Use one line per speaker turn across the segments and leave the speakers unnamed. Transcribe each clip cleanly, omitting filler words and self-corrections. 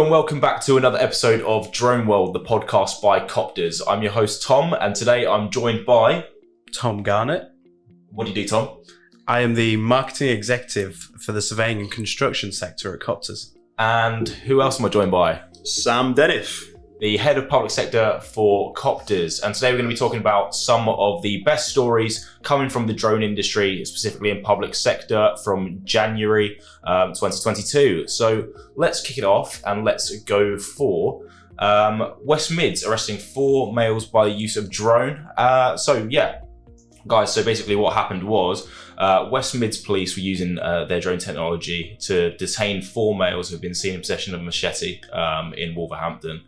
and welcome back to another episode of Drone World, the podcast by Coptrz. I'm your host, Tom, and today I'm joined by...
Tom Garnett.
What do you do, Tom?
I am the marketing executive for the surveying and construction sector at Coptrz.
And who else am I joined by?
Sam Denniff,
the head of public sector for Coptrz. And today we're going to be talking about some of the best stories coming from the drone industry, specifically in public sector from January 2022. So let's kick it off and let's go for West Mids arresting 4 males by the use of drone. Guys, so basically what happened was West Mids police were using their drone technology to detain 4 males who have been seen in possession of a machete in Wolverhampton.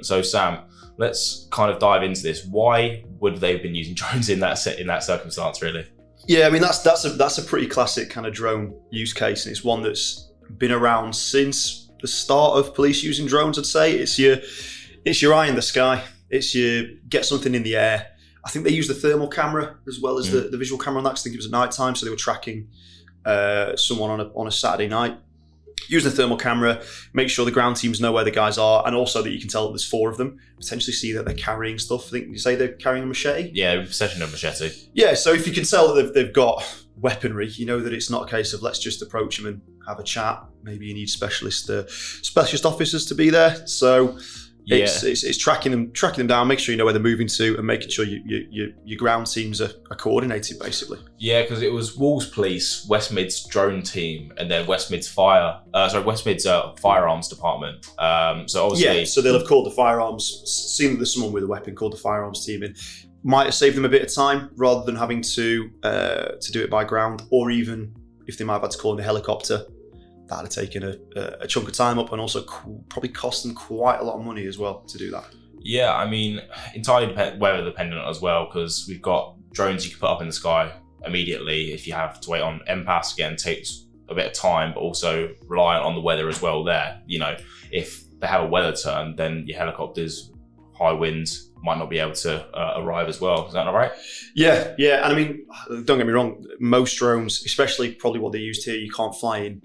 So Sam, let's kind of dive into this. Why would they have been using drones in that circumstance, really?
Yeah, I mean that's a pretty classic kind of drone use case, and it's one that's been around since the start of police using drones. I'd say it's your eye in the sky. It's your get something in the air. I think they used the thermal camera as well as the visual camera on that, because I think it was at night time, so they were tracking someone on a Saturday night. Use the thermal camera, make sure the ground teams know where the guys are, and also that you can tell that there's 4 of them. Potentially see that they're carrying stuff. I think you say they're carrying a machete.
Yeah, possession of a machete.
Yeah, so if you can tell that they've got weaponry, you know that it's not a case of let's just approach them and have a chat. Maybe you need specialist officers to be there. So it's tracking them down, make sure you know where they're moving to, and making sure your ground teams are coordinated, basically.
Yeah, because it was Wolves Police, West Mids drone team, and then West Mids firearms department. So obviously,
so they'll have called the firearms, seen that there's someone with a weapon, called the firearms team in. Might have saved them a bit of time rather than having to do it by ground, or even if they might have had to call in a helicopter. That'd have taken a chunk of time up, and also probably cost them quite a lot of money as well to do that. Yeah,
I mean, entirely weather dependent as well, because we've got drones you can put up in the sky immediately. If you have to wait on MPAS, again, takes a bit of time, but also reliant on the weather as well there. You know, if they have a weather turn, then your helicopters, high winds, might not be able to arrive as well. Is that not right? Yeah,
and I mean, don't get me wrong, most drones, especially probably what they used here, you can't fly in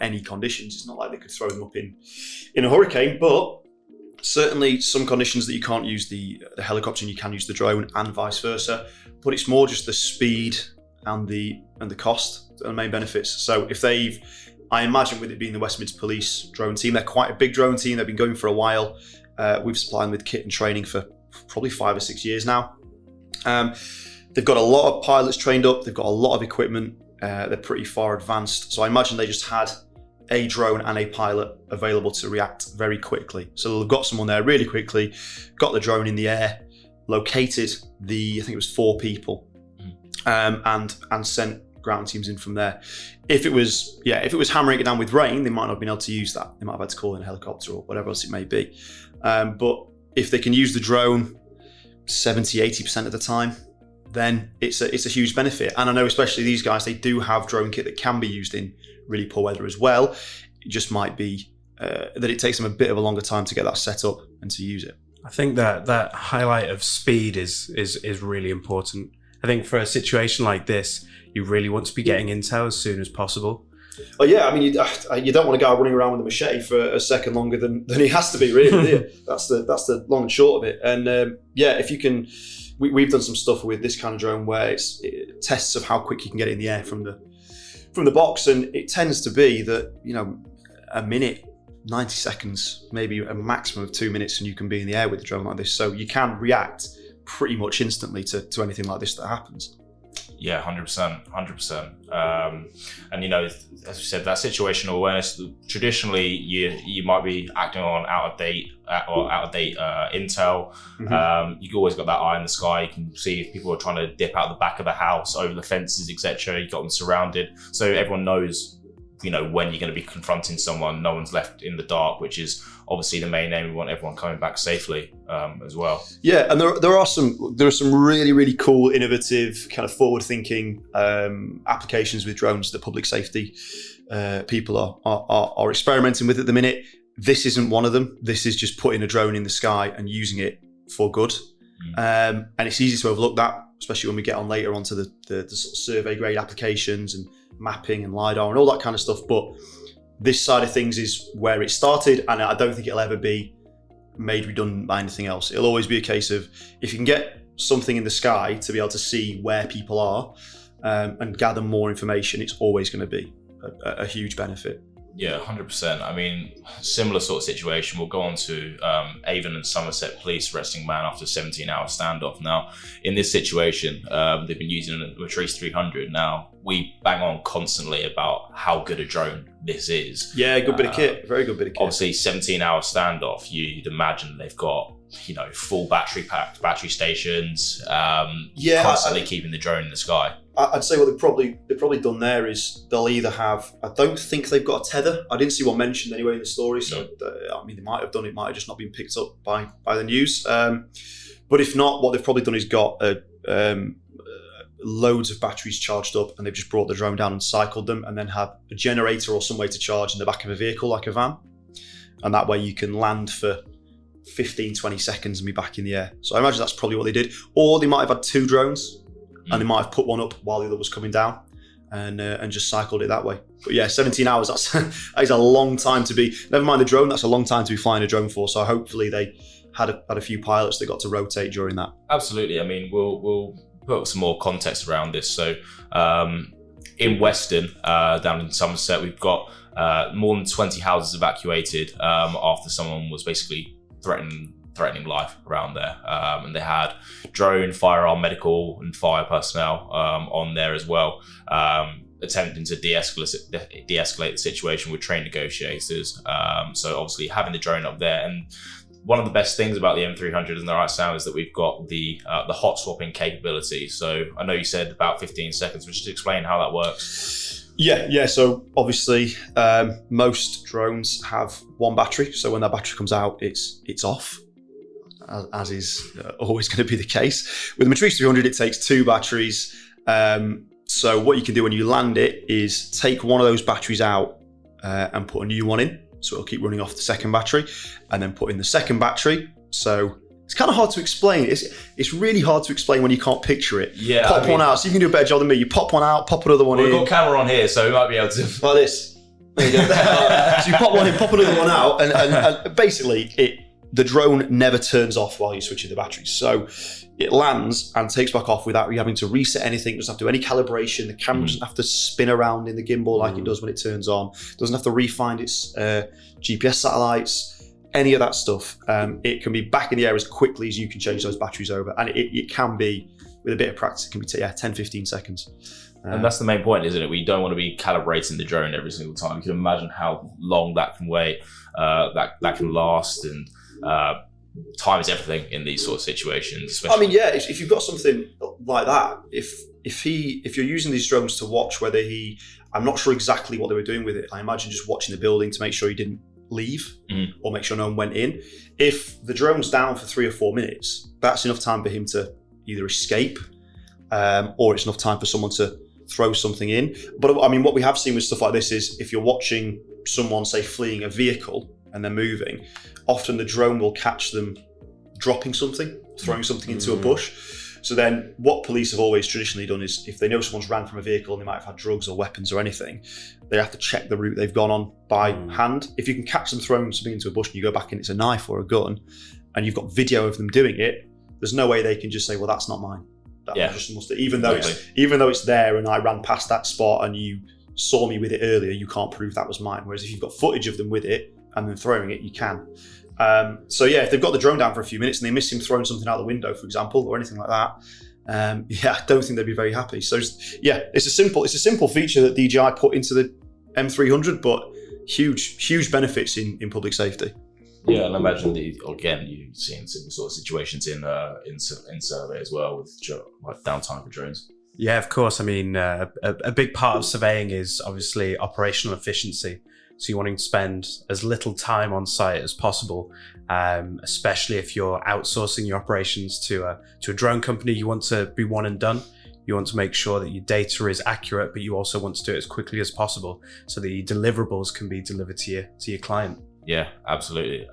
any conditions. It's not like they could throw them up in a hurricane, but certainly some conditions that you can't use the helicopter and you can use the drone, and vice versa. But it's more just the speed and the cost are the main benefits. So I imagine with it being the West Mids Police drone team, they're quite a big drone team. They've been going for a while. We've supplied them with kit and training for probably 5 or 6 years now. They've got a lot of pilots trained up. They've got a lot of equipment. They're pretty far advanced. So I imagine they just had a drone and a pilot available to react very quickly. So they've got someone there really quickly, got the drone in the air, located I think it was 4 people, and sent ground teams in from there. If it was hammering it down with rain, they might not have been able to use that. They might have had to call in a helicopter or whatever else it may be. But if they can use the drone 70-80% of the time, then it's a huge benefit. And I know especially these guys, they do have drone kit that can be used in really poor weather as well. It just might be that it takes them a bit of a longer time to get that set up and to use it.
I think that highlight of speed is really important. I think for a situation like this, you really want to be getting intel as soon as possible.
Oh yeah, I mean, you don't want a guy running around with a machete for a second longer than he has to be, really. Do you? That's the long and short of it. And if you can. We've done some stuff with this kind of drone where it tests of how quick you can get it in the air from the box, and it tends to be that a minute, 90 seconds, maybe a maximum of 2 minutes, and you can be in the air with a drone like this. So you can react pretty much instantly to anything like this that happens.
Yeah, 100%. And as we said, that situational awareness. Traditionally, you might be acting on out of date intel.
Mm-hmm.
You've always got that eye in the sky. You can see if people are trying to dip out the back of the house, over the fences, etc. You've got them surrounded, so everyone knows. When you're going to be confronting someone, no one's left in the dark, which is obviously the main aim. We want everyone coming back safely as well. Yeah,
and there are some really, really cool, innovative, kind of forward-thinking applications with drones that public safety people are experimenting with at the minute. This isn't one of them. This is just putting a drone in the sky and using it for good. And it's easy to overlook that, especially when we get on later onto the sort of survey grade applications and mapping and LiDAR and all that kind of stuff. But this side of things is where it started, and I don't think it'll ever be made redundant by anything else. It'll always be a case of, if you can get something in the sky to be able to see where people are and gather more information, it's always going to be a huge benefit.
Yeah, 100%. I mean, similar sort of situation. We'll go on to Avon and Somerset Police arresting man after a 17-hour standoff. Now, in this situation, they've been using a Coptrz 300. Now, we bang on constantly about how good a drone this is.
Yeah, good bit of kit. Very good bit of kit.
Obviously, 17-hour standoff, you'd imagine they've got, full battery packed, battery stations, constantly keeping the drone in the sky.
I'd say what they've probably done there is they'll either have, I don't think they've got a tether. I didn't see one mentioned anyway in the story, so they might have done it, might have just not been picked up by the news. But if not, what they've probably done is got loads of batteries charged up, and they've just brought the drone down and cycled them, and then have a generator or some way to charge in the back of a vehicle like a van, and that way you can land for 15-20 seconds and be back in the air. So I imagine that's probably what they did. Or they might have had two drones, and they might have put one up while the other was coming down, and just cycled it that way. But yeah, 17 hours, that is a long time to be, never mind the drone, that's a long time to be flying a drone for. So hopefully they had a few pilots that got to rotate during that.
Absolutely. I mean, we'll put some more context around this. So in Weston, down in Somerset, we've got more than 20 houses evacuated after someone was basically threatening life around there, and they had drone, firearm, medical and fire personnel on there as well, attempting to de-escalate the situation with trained negotiators. So obviously having the drone up there, and one of the best things about the M300 and the right sound is that we've got the hot swapping capability. So I know you said about 15 seconds, but just explain how that works.
Yeah. So obviously, most drones have one battery. So when that battery comes out, it's off, as is always going to be the case. With the Coptrz 300, it takes two batteries. So what you can do when you land it is take one of those batteries out and put a new one in. So it'll keep running off the second battery, and then put in the second battery. So it's kind of hard to explain. It's really hard to explain when you can't picture it.
Yeah,
pop one out. So you can do a better job than me. You pop one out, pop another one in.
We've got a camera on here, so we might be able to.
Like this. There you go. So you pop one in, pop another one out, and basically the drone never turns off while you're switching the batteries. So it lands and takes back off without you having to reset anything. It doesn't have to do any calibration. The camera doesn't have to spin around in the gimbal like it does when it turns on. It doesn't have to refind its GPS satellites, any of that stuff. It can be back in the air as quickly as you can change those batteries over. And it can be, with a bit of practice, it can be 10-15 seconds.
And that's the main point, isn't it? We don't want to be calibrating the drone every single time. You can imagine how long that can wait, that can last, and time is everything in these sort of situations. Especially.
I mean, yeah, if you've got something like that, if you're using these drones to watch whether I'm not sure exactly what they were doing with it. I imagine just watching the building to make sure he didn't leave or make sure no one went in. If the drone's down for 3 or 4 minutes, that's enough time for him to either escape or it's enough time for someone to throw something in. But I mean, what we have seen with stuff like this is if you're watching someone, say, fleeing a vehicle and they're moving, often the drone will catch them dropping something, throwing something into a bush. So then what police have always traditionally done is if they know someone's ran from a vehicle and they might have had drugs or weapons or anything, they have to check the route they've gone on by hand. If you can catch them throwing something into a bush and you go back and it's a knife or a gun and you've got video of them doing it, there's no way they can just say, well, that's not mine. That just must have, even though it's there and I ran past that spot and you saw me with it earlier, you can't prove that was mine. Whereas if you've got footage of them with it and then throwing it, you can. So yeah, if they've got the drone down for a few minutes and they miss him throwing something out the window, for example, or anything like that, I don't think they'd be very happy. So yeah, it's a simple feature that DJI put into the M300, but huge benefits in public safety.
Yeah, and I imagine again you've seen similar sort of situations in survey as well with like downtime for drones.
Yeah, of course. I mean, a big part of surveying is obviously operational efficiency. So you're wanting to spend as little time on site as possible, especially if you're outsourcing your operations to a drone company. You want to be one and done. You want to make sure that your data is accurate, but you also want to do it as quickly as possible so that your deliverables can be delivered to your client.
Yeah, absolutely.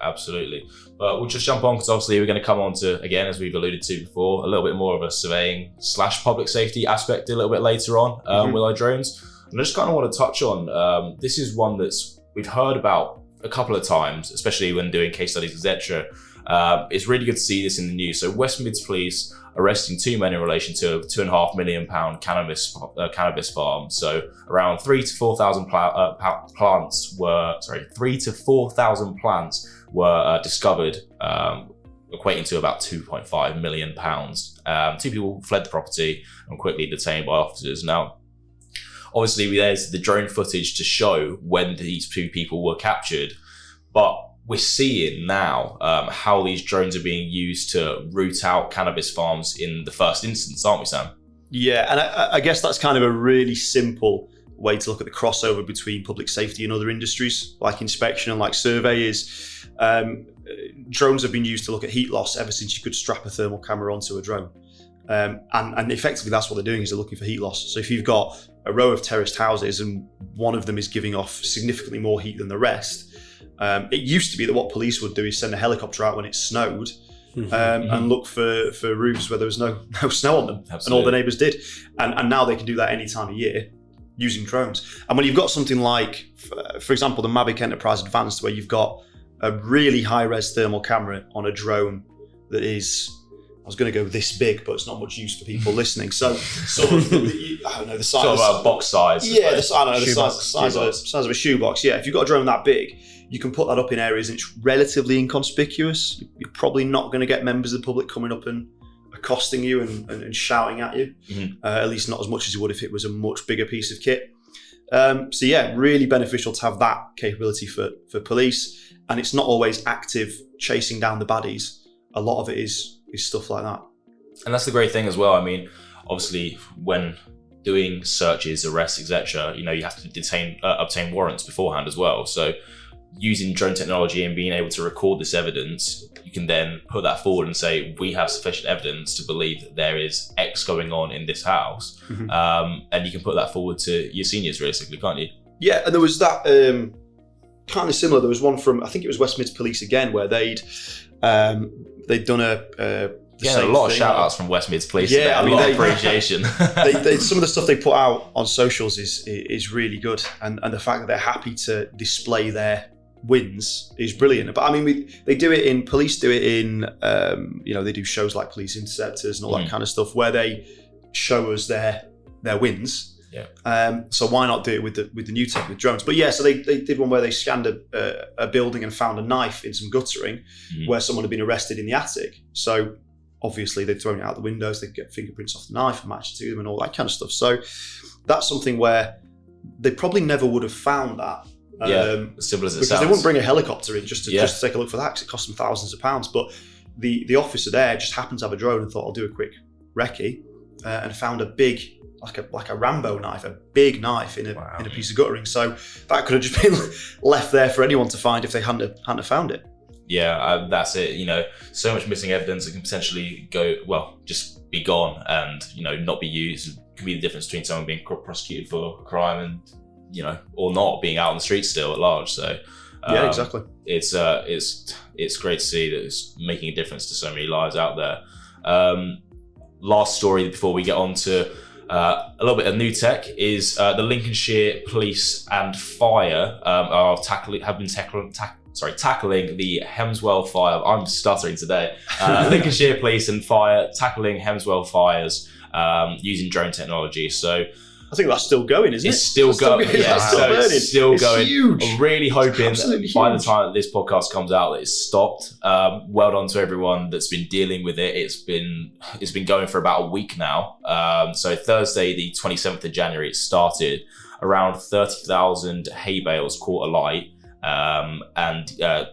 But we'll just jump on because obviously we're going to come on to, again, as we've alluded to before, a little bit more of a surveying / public safety aspect a little bit later on with our drones. And I just kind of want to touch on, this is one that's we've heard about a couple of times, especially when doing case studies, etc. It's really good to see this in the news. So West Mids Police arresting 2 men in relation to a £2.5 million cannabis farm. So around 3,000 to 4,000 plants were discovered, equating to about £2.5 million. 2 people fled the property and quickly detained by officers. Now, obviously, there's the drone footage to show when these 2 people were captured, but we're seeing now how these drones are being used to root out cannabis farms in the first instance, aren't we, Sam?
Yeah, and I guess that's kind of a really simple way to look at the crossover between public safety and other industries, like inspection and like survey is. Drones have been used to look at heat loss ever since you could strap a thermal camera onto a drone. And effectively that's what they're doing, is they're looking for heat loss. So if you've got a row of terraced houses and one of them is giving off significantly more heat than the rest, it used to be that what police would do is send a helicopter out when it snowed and look for roofs where there was no snow on them. Absolutely. And all the neighbours did. And now they can do that any time of year using drones. And when you've got something like, for example, the Mavic Enterprise Advanced, where you've got a really high-res thermal camera on a drone that is, I was going to go this big, but it's not much use for people listening. So sort of, I don't know, the size.
Sort of a box size.
Yeah, the size of a shoebox. Yeah, if you've got a drone that big, you can put that up in areas and it's relatively inconspicuous. You're probably not going to get members of the public coming up and accosting you and shouting at you, at least not as much as you would if it was a much bigger piece of kit. So yeah, really beneficial to have that capability for police. And it's not always active chasing down the baddies. A lot of it is stuff like that.
And that's the great thing as well. I mean, obviously, when doing searches, arrests, etc., you have to obtain warrants beforehand as well. So using drone technology and being able to record this evidence, you can then put that forward and say, we have sufficient evidence to believe that there is X going on in this house. And you can put that forward to your seniors, realistically, can't you?
Yeah, and there was that kind of similar. There was one from, I think it was West Mids Police again, where they'd done a
lot of shout outs from West Mids Police. Yeah, a lot of appreciation.
Some of the stuff they put out on socials is really good, and the fact that they're happy to display their wins is brilliant. But I mean, police do it in they do shows like Police Interceptors and all that kind of stuff, where they show us their wins. Yeah. So why not do it with the new tech with drones? But yeah, so they did one where they scanned a building and found a knife in some guttering where someone had been arrested in the attic. So obviously they'd thrown it out the windows, they'd get fingerprints off the knife and match it to them and all that kind of stuff. So that's something where they probably never would have found that.
As simple as it sounds.
Because they wouldn't bring a helicopter in just to take a look for that, because it cost them thousands of pounds. But the officer there just happened to have a drone and thought, I'll do a quick recce, and found a big, like a Rambo knife, a big knife in a piece of guttering. So that could have just been left there for anyone to find if they hadn't have found it.
Yeah, that's it. So much missing evidence that can potentially just be gone and, not be used. It could be the difference between someone being prosecuted for a crime and, or not being out on the streets still at large. So
yeah, exactly.
It's great to see that it's making a difference to so many lives out there. Last story before we get on to a little bit of new tech is the Lincolnshire Police and Fire have been tackling the Hemswell fire. I'm stuttering today. Lincolnshire Police and Fire tackling Hemswell fires using drone technology. So
I think that's still going, isn't it?
It's still going. Yeah, it's still going.
Huge.
I'm really hoping by the time that this podcast comes out that it's stopped. Well done to everyone that's been dealing with it. It's been going for about a week now. So Thursday, the 27th of January, it started. Around 30,000 hay bales caught alight. And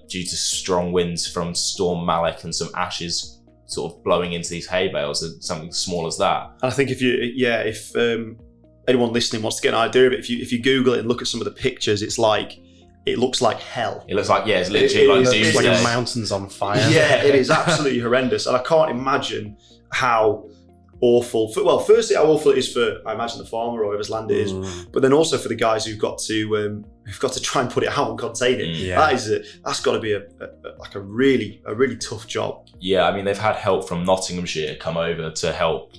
due to strong winds from Storm Malik and some ashes sort of blowing into these hay bales, something small as that.
And I think if anyone listening wants to get an idea of it, if you Google it and look at some of the pictures, it looks like hell.
It looks like, it's literally
it's like a mountain's on fire.
Yeah, it is absolutely horrendous. And I can't imagine how awful, firstly, how awful it is for, I imagine, the farmer or whoever's land it is, but then also for the guys who've got to we've got to try and put it out and contain it.
Yeah.
That's got to be a really tough job.
Yeah, I mean, they've had help from Nottinghamshire come over to help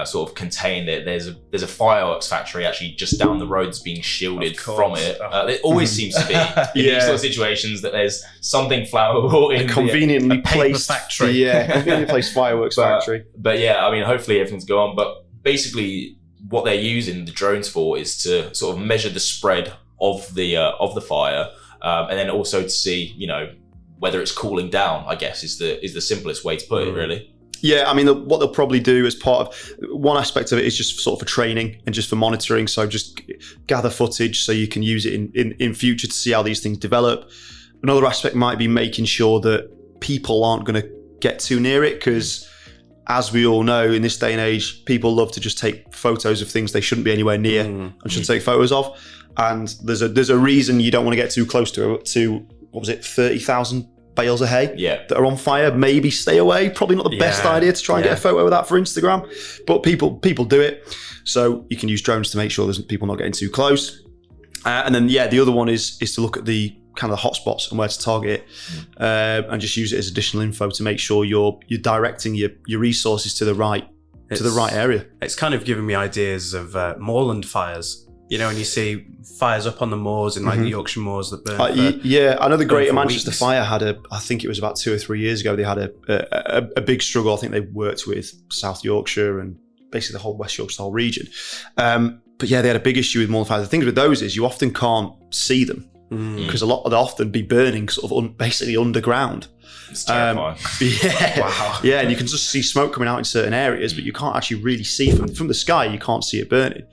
sort of contain it. There's a fireworks factory actually just down the road that's being shielded from it. It always seems to be in these sort of situations that there's something flammable in
a conveniently
a paper
placed
factory.
Yeah, conveniently placed fireworks factory.
But yeah, I mean, hopefully everything's going on. But basically, what they're using the drones for is to sort of measure the spread of the fire, and then also to see, you know, whether it's cooling down, I guess is the simplest way to put it, really.
Yeah, I mean, what they'll probably do as part of one aspect of it is just sort of for training and just for monitoring. So just gather footage so you can use it in future to see how these things develop. Another aspect might be making sure that people aren't going to get too near it, because as we all know, in this day and age, people love to just take photos of things they shouldn't be anywhere near and shouldn't take photos of. And there's a reason you don't want to get too close to what was it, 30,000 bales of hay that are on fire. Maybe stay away. Probably not the best idea to try and get a photo of that for Instagram, but people do it. So you can use drones to make sure there's people not getting too close. And then the other one is to look at the kind of the hotspots and where to target it, and just use it as additional info to make sure you're directing your resources to the right area.
It's kind of giving me ideas of moorland fires. You know, when you see fires up on the moors in like the Yorkshire moors that burn.
I know the Greater Manchester
weeks.
Fire had I think it was about 2 or 3 years ago, they had a big struggle. I think they worked with South Yorkshire and basically the whole West Yorkshire, the whole region. But yeah, they had a big issue with moorland fires. The thing with those is you often can't see them because they'll often be burning sort of basically underground.
It's terrifying.
Wow. Yeah, and you can just see smoke coming out in certain areas, but you can't actually really see from the sky. You can't see it burning.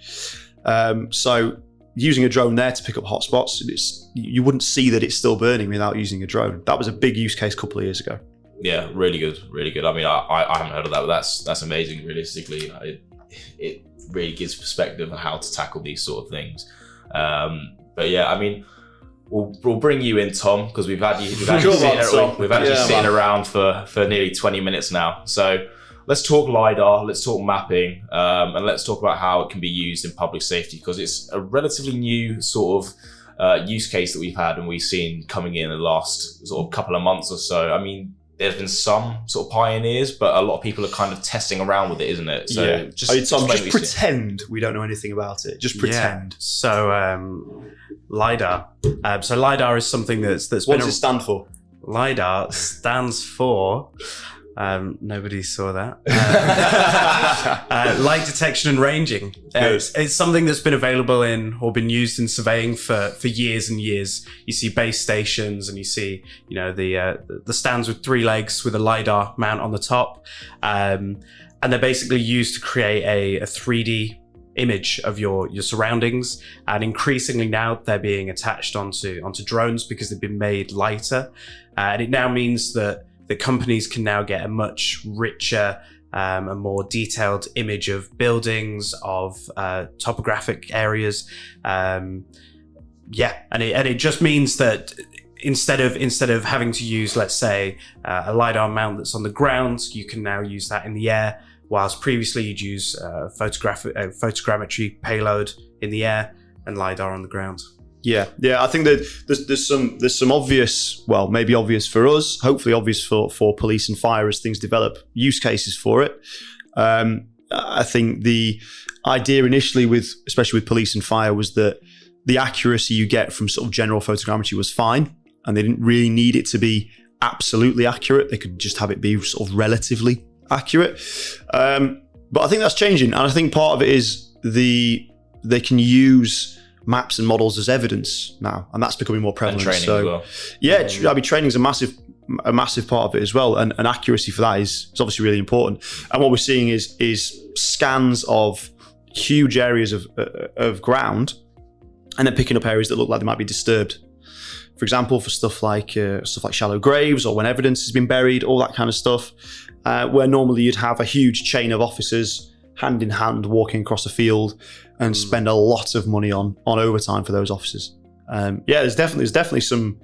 So using a drone there to pick up hotspots, you wouldn't see that it's still burning without using a drone. That was a big use case a couple of years ago.
Yeah, really good. I mean, I haven't heard of that, but that's amazing. Realistically, it really gives perspective on how to tackle these sort of things. But yeah, I mean, we'll bring you in, Tom, because we've had you sitting around for nearly 20 minutes now. So let's talk LiDAR, let's talk mapping, and let's talk about how it can be used in public safety, because it's a relatively new sort of use case that we've had and we've seen coming in the last sort of couple of months or so. I mean, there's been some sort of pioneers, but a lot of people are kind of testing around with it, isn't it? So
just pretend we don't know anything about it. Just pretend.
Yeah. So LiDAR. So LiDAR is something that's been.
What does it stand for?
LiDAR stands for. Nobody saw that. Light detection and ranging. It's something that's been available or been used in surveying for years and years. You see base stations and you see, you know, the stands with 3 legs with a LiDAR mount on the top. And they're basically used to create a 3D image of your surroundings. And increasingly now they're being attached onto drones because they've been made lighter. And it now means that the companies can now get a much richer, a more detailed image of buildings, of topographic areas. And it just means that instead of having to use, let's say, a LiDAR mount that's on the ground, you can now use that in the air, whilst previously you'd use a photogrammetry payload in the air and LiDAR on the ground.
Yeah. I think that there's some obvious, well, maybe obvious for us, hopefully obvious for police and fire as things develop, use cases for it. I think the idea initially especially with police and fire, was that the accuracy you get from sort of general photogrammetry was fine, and they didn't really need it to be absolutely accurate. They could just have it be sort of relatively accurate. But I think that's changing, and I think part of it is they can use maps and models as evidence now, and that's becoming more prevalent.
And training as well.
Yeah, I mean, training is a massive part of it as well, and accuracy for that is obviously really important. And what we're seeing is scans of huge areas of ground, and then picking up areas that look like they might be disturbed. For example, for stuff like shallow graves, or when evidence has been buried, all that kind of stuff, where normally you'd have a huge chain of officers hand in hand walking across a field and spend a lot of money on overtime for those officers. There's definitely some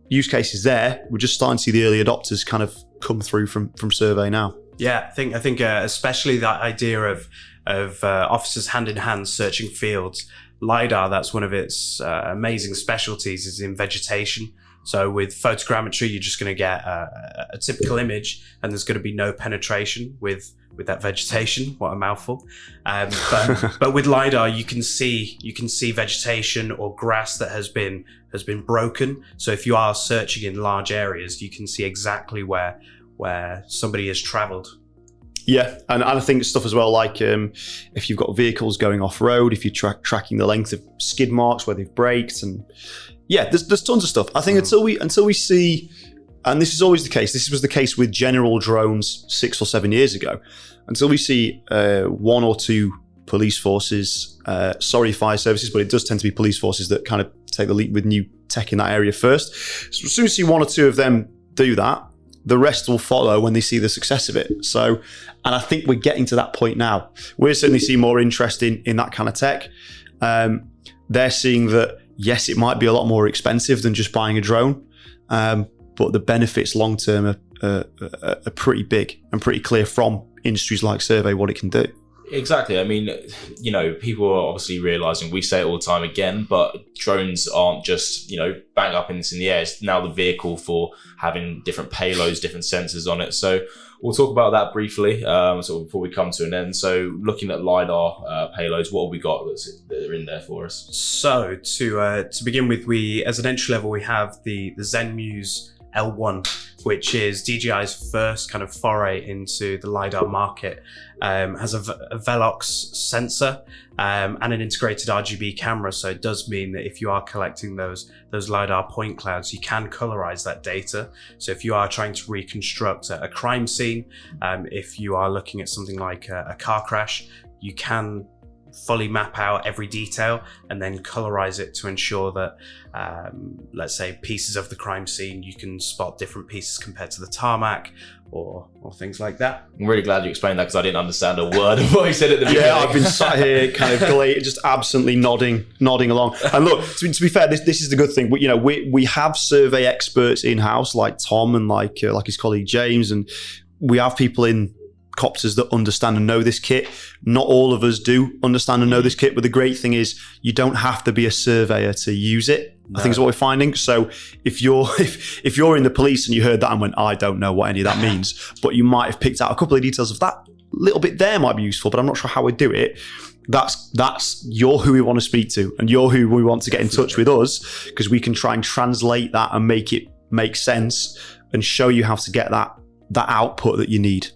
use cases there. We're just starting to see the early adopters kind of come through from survey now.
Yeah, I think especially that idea of officers hand in hand searching fields. LiDAR, that's one of its amazing specialties, is in vegetation. So with photogrammetry, you're just going to get a typical image, and there's going to be no penetration with that vegetation. What a mouthful! But with LiDAR, you can see vegetation or grass that has been broken. So if you are searching in large areas, you can see exactly where somebody has travelled.
Yeah, and I think stuff as well, like if you've got vehicles going off road, if you're tracking the length of skid marks where they've braked, and yeah, there's tons of stuff. I think until we see, and this is always the case. This was the case with general drones 6 or 7 years ago. Until we see 1 or 2 police forces, fire services, but it does tend to be police forces that kind of take the leap with new tech in that area first. So as soon as you see 1 or 2 of them do that, the rest will follow when they see the success of it. So, and I think we're getting to that point now. We're certainly seeing more interest in that kind of tech. They're seeing that, yes, it might be a lot more expensive than just buying a drone, but the benefits long term are pretty big and pretty clear from industries like survey what it can do.
Exactly. I mean, people are obviously realizing, we say it all the time again, but drones aren't just, bang up in the air. It's now the vehicle for having different payloads, different sensors on it. So we'll talk about that briefly, before we come to an end. So looking at LiDAR payloads, what have we got that are in there for us?
So to begin with, as an entry level, we have the Zenmuse L1, which is DJI's first kind of foray into the LiDAR market. Has a Velox sensor and an integrated RGB camera, so it does mean that if you are collecting those LiDAR point clouds, you can colorize that data. So if you are trying to reconstruct a crime scene, if you are looking at something like a car crash, you can fully map out every detail and then colorize it to ensure that, let's say, pieces of the crime scene, you can spot different pieces compared to the tarmac or things like that.
I'm really glad you explained that, because I didn't understand a word of what you said at the beginning.
Yeah, I've been sat here kind of just absently nodding along. And look, to be fair, this is the good thing. We have survey experts in-house like Tom and like his colleague James, and we have people in Coptrz that understand and know this kit. Not all of us do understand and know this kit, but the great thing is you don't have to be a surveyor to use it. No. I think is what we're finding. So if you're in the police and you heard that and went, I don't know what any of that means, but you might have picked out a couple of details of that little bit there might be useful, but I'm not sure how we do it. You're who we want to speak to, and you're who we want to get in touch with us, because we can try and translate that and make it make sense and show you how to get that output that you need.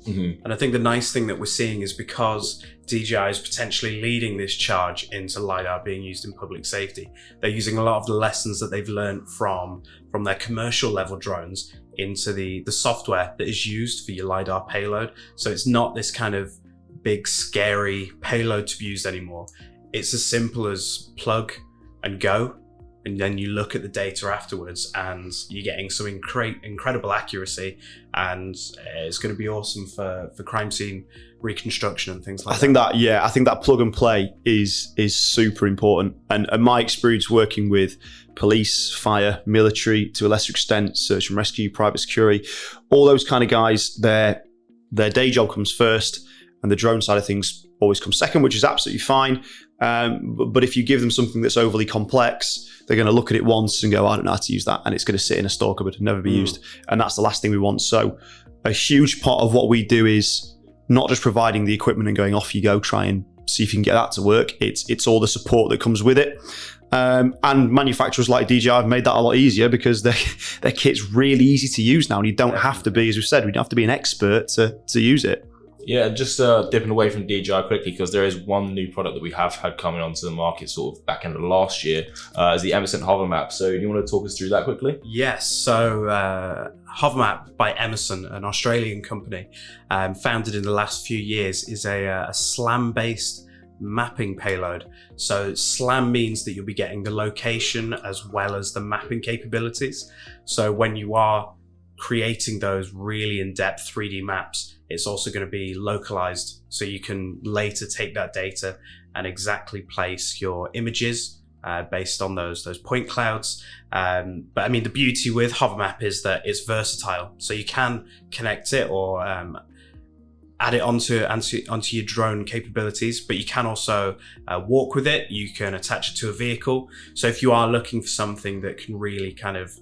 Mm-hmm. And I think the nice thing that we're seeing is, because DJI is potentially leading this charge into LiDAR being used in public safety, they're using a lot of the lessons that they've learned from their commercial level drones into the software that is used for your LiDAR payload. So it's not this kind of big scary payload to be used anymore. It's as simple as plug and go, and then you look at the data afterwards and you're getting some incredible accuracy, and it's going to be awesome for crime scene reconstruction and things like that.
I think that plug and play is super important. And my experience working with police, fire, military, to a lesser extent, search and rescue, private security, all those kind of guys, their day job comes first, and the drone side of things always comes second, which is absolutely fine. But if you give them something that's overly complex, they're going to look at it once and go, I don't know how to use that, and it's going to sit in a store cupboard and never be used. And that's the last thing we want. So a huge part of what we do is not just providing the equipment and going, off you go, try and see if you can get that to work. It's all the support that comes with it. And manufacturers like DJI have made that a lot easier, because their kit's really easy to use now, and you don't have to be, as we said, we don't have to be an expert to use it.
Yeah, just dipping away from DJI quickly, because there is one new product that we have had coming onto the market sort of back end of last year, is the Emerson Hover Map. So do you want to talk us through that quickly?
Yes, so Hover Map by Emerson, an Australian company, founded in the last few years, is a SLAM-based mapping payload. So SLAM means that you'll be getting the location as well as the mapping capabilities. So when you are creating those really in-depth 3D maps, it's also going to be localized, so you can later take that data and exactly place your images based on those point clouds. But I mean, the beauty with Hover Map is that it's versatile, so you can connect it or add it onto your drone capabilities, but you can also walk with it. You can attach it to a vehicle. So if you are looking for something that can really kind of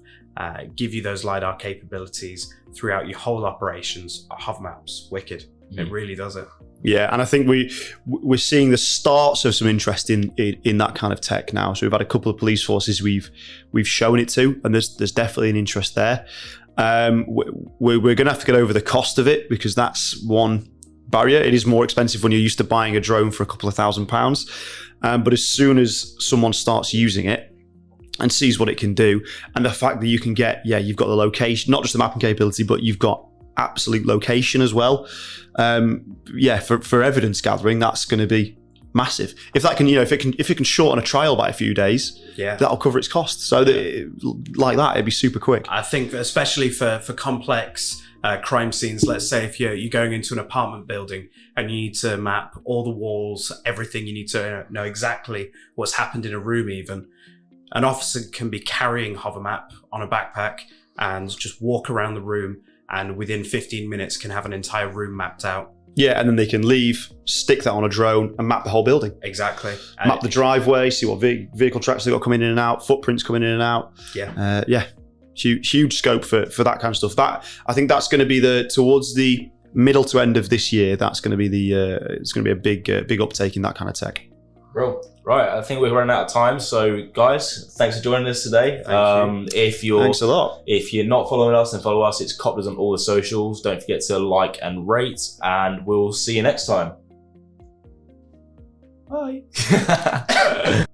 give you those LiDAR capabilities throughout your whole operations, hover maps, wicked. It really does it.
Yeah, and I think we're seeing the starts of some interest in that kind of tech now. So we've had a couple of police forces we've shown it to, and there's definitely an interest there. We're going to have to get over the cost of it, because that's one barrier. It is more expensive when you're used to buying a drone for a couple of £1,000s. But as soon as someone starts using it and sees what it can do, and the fact that you can get, you've got the location, not just the mapping capability, but you've got absolute location as well. For evidence gathering, that's going to be massive. If that can, if it can shorten a trial by a few days, that'll cover its costs. So it'd be super quick.
I think especially for complex crime scenes, let's say if you're going into an apartment building and you need to map all the walls, everything, you need to know exactly what's happened in a room even. An officer can be carrying hover map on a backpack and just walk around the room, and within 15 minutes can have an entire room mapped out.
Yeah, and then they can leave, stick that on a drone and map the whole building.
Exactly.
Map the driveway, see what vehicle tracks they've got coming in and out, footprints coming in and out. Huge scope for that kind of stuff. That, I think that's going to be towards the middle to end of this year. That's going to be it's going to be a big uptake in that kind of tech.
Bro, right. I think we're running out of time. So, guys, thanks for joining us today.
Thanks a lot.
If you're not following us, then follow us. It's Coptrz on all the socials. Don't forget to like and rate, and we'll see you next time. Bye.